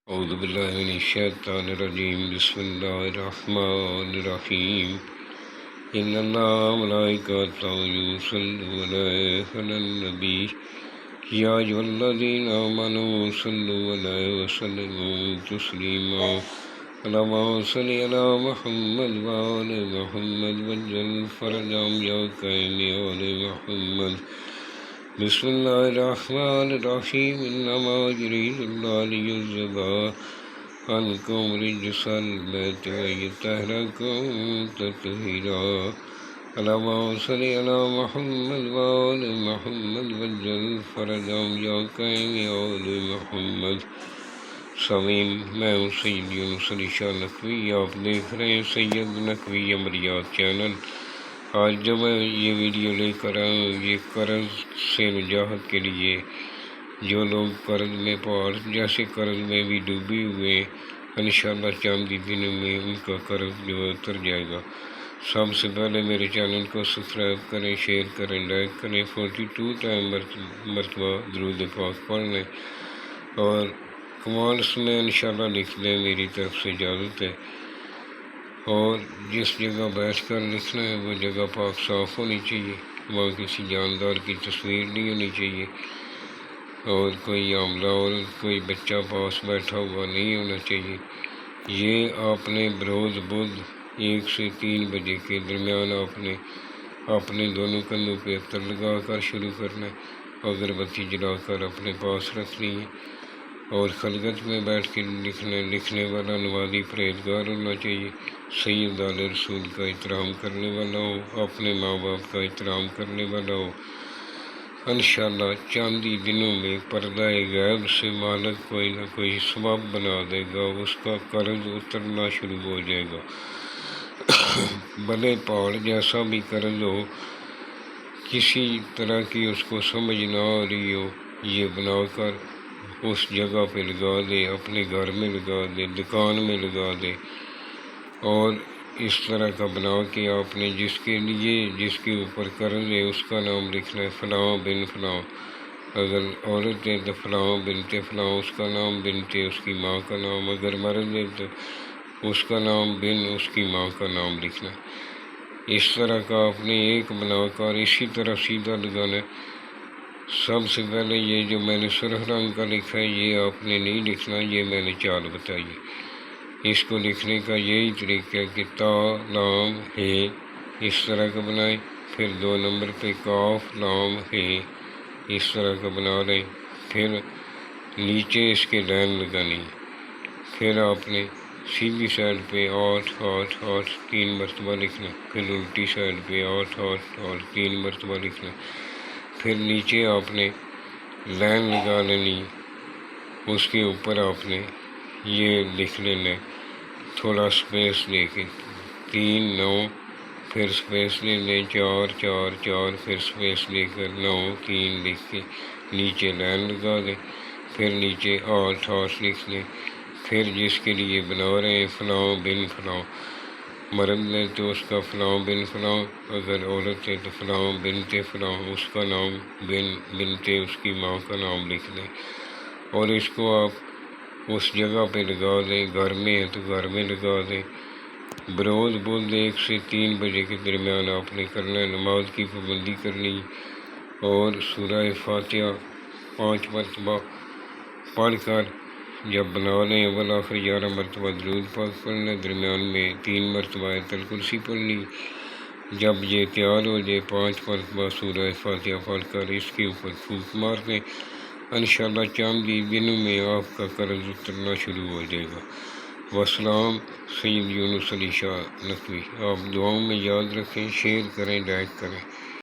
اعوذ باللہ من الشیطان الرجیم بسم اللہ الرحمن الرحیم ان اللہ ملائکتہ یصلون علی النبی یا ایھا الذین آمنوا صلوا علیہ وسلموا تسلیما اللہم صل علی محمد وآل محمد وجل فرجهم یا کریم آل محمد بسم اللہ الرحمن الرحیم انما یرید اللہ لیذھب عنکم رجس البیت ویطہرکم تطہیرا اللہم صل علی محمد وآل محمد وجل فرجهم یا کریم آل محمد۔ سامعین، میں ہوں سید یونس علی شاہ نقوی، آپ دیکھ رہے ہیں سید نقوی عملیات چینل۔ آج جو میں یہ ویڈیو لے کر آیا ہوں، یہ قرض سے نجات کے لیے، جو لوگ قرض میں جیسے قرض میں بھی ڈوبے ہوئے ہیں، انشاءاللہ چند ہی دنوں میں ان کا قرض جو اتر جائے گا۔ سب سے پہلے میرے چینل کو سبسکرائب کریں، شیئر کریں، لائک کریں، 42 ٹائم مرتبہ درود پاک پڑھ لیں اور کمنٹس میں انشاءاللہ لکھ دیں، میری طرف سے اجازت ہے۔ اور جس جگہ بیٹھ کر لکھنا ہے وہ جگہ پاک صاف ہونی چاہیے، وہاں کسی جاندار کی تصویر نہیں ہونی چاہیے، اور کوئی عاملہ اور کوئی بچہ پاس بیٹھا ہوا نہیں ہونا چاہیے۔ یہ آپ نے بروز بدھ 1 سے 3 بجے کے درمیان آپ نے اپنے دونوں کندھوں پہ عطر لگا کر شروع کرنا ہے، اگربتی جلا کر اپنے پاس رکھنی ہے، اور خلوت میں بیٹھ کے لکھنے والا نمازی پرہیزگار ہونا چاہیے، سید آل رسول کا احترام کرنے والا ہو، اپنے ماں باپ کا احترام کرنے والا ہو۔ انشاءاللہ چند ہی دنوں میں پردہ غیب سے مالک کوئی نہ کوئی سبب بنا دے گا، اس کا قرض اترنا شروع ہو جائے گا۔ بھلے پہاڑ جیسا بھی قرض ہو، کسی طرح کی اس کو سمجھ نہ آ رہی ہو، یہ بنا کر اس جگہ پہ لگا دے، اپنے گھر میں لگا دے، دکان میں لگا دے، اور اس طرح کا بنا کے آپ نے جس کے اوپر قرض ہے اس کا نام لکھنا ہے، فلاں بن فلاں۔ اگر عورت ہے تو فلاں بنت فلاں، اس کا نام، بنت اس کی ماں کا نام، اگر مرد ہے تو اس کا نام، بن اس کی ماں کا نام لکھنا ہے۔ اس طرح کا آپ نے ایک بنا کر اسی طرح سیدھا لگانا ہے۔ سب سے پہلے یہ جو میں نے سرخ رنگ کا لکھا ہے یہ آپ نے نہیں لکھنا، یہ میں نے چال بتائی ہے۔ اس کو لکھنے کا یہی طریقہ ہے کہ تا لام ہے اس طرح کا بنائیں، پھر 2 نمبر پہ کاف لام ہے اس طرح کا بنا لیں، پھر نیچے اس کے لائن لگانی، پھر آپ نے سیدھی سائڈ پہ 8 8 8 3 مرتبہ لکھنا، پھر الٹی سائڈ پہ 8 8 8 3 مرتبہ لکھنا، پھر نیچے آپ نے لائن لگا لینی، اس کے اوپر آپ نے یہ لکھ لینا، تھوڑا سپیس لے کے 3 9، پھر سپیس لے لیں 4 4 4، پھر سپیس لے کر 9 3 لکھ کے نیچے لائن لگا دیں، پھر نیچے 8 8 لکھ لیں، پھر جس کے لیے بنا رہے ہیں فلاں بن فلاں، مرد ہے تو اس کا فلاں بن فلاں، اگر عورت ہے تو فلاں بنت فلاں، اس کا نام، بنت اس کی ماں کا نام لکھ لیں، اور اس کو آپ اس جگہ پہ لگا دیں، گھر میں ہے تو گھر میں لگا دیں۔ بروز بدھ 1 سے 3 بجے کے درمیان آپ نے کرنا ہے، نماز کی پابندی کرنی، اور سورہ فاتحہ 5 مرتبہ پڑھ کر جب بنا لیں اول آخر 11 مرتبہ درود پاک پڑھنا، درمیان میں 3 مرتبہ آیت الکرسی پڑھنی۔ جب یہ تیار ہو جائے 5 مرتبہ سورہ فاتحہ پڑھ کر اس کے اوپر پھونک مار دیں، انشاءاللہ چند ہی دنوں میں آپ کا قرض اترنا شروع ہو جائے گا۔ والسلام، سید یونس علی شاہ نقوی۔ آپ دعاؤں میں یاد رکھیں، شیئر کریں، لائک کریں۔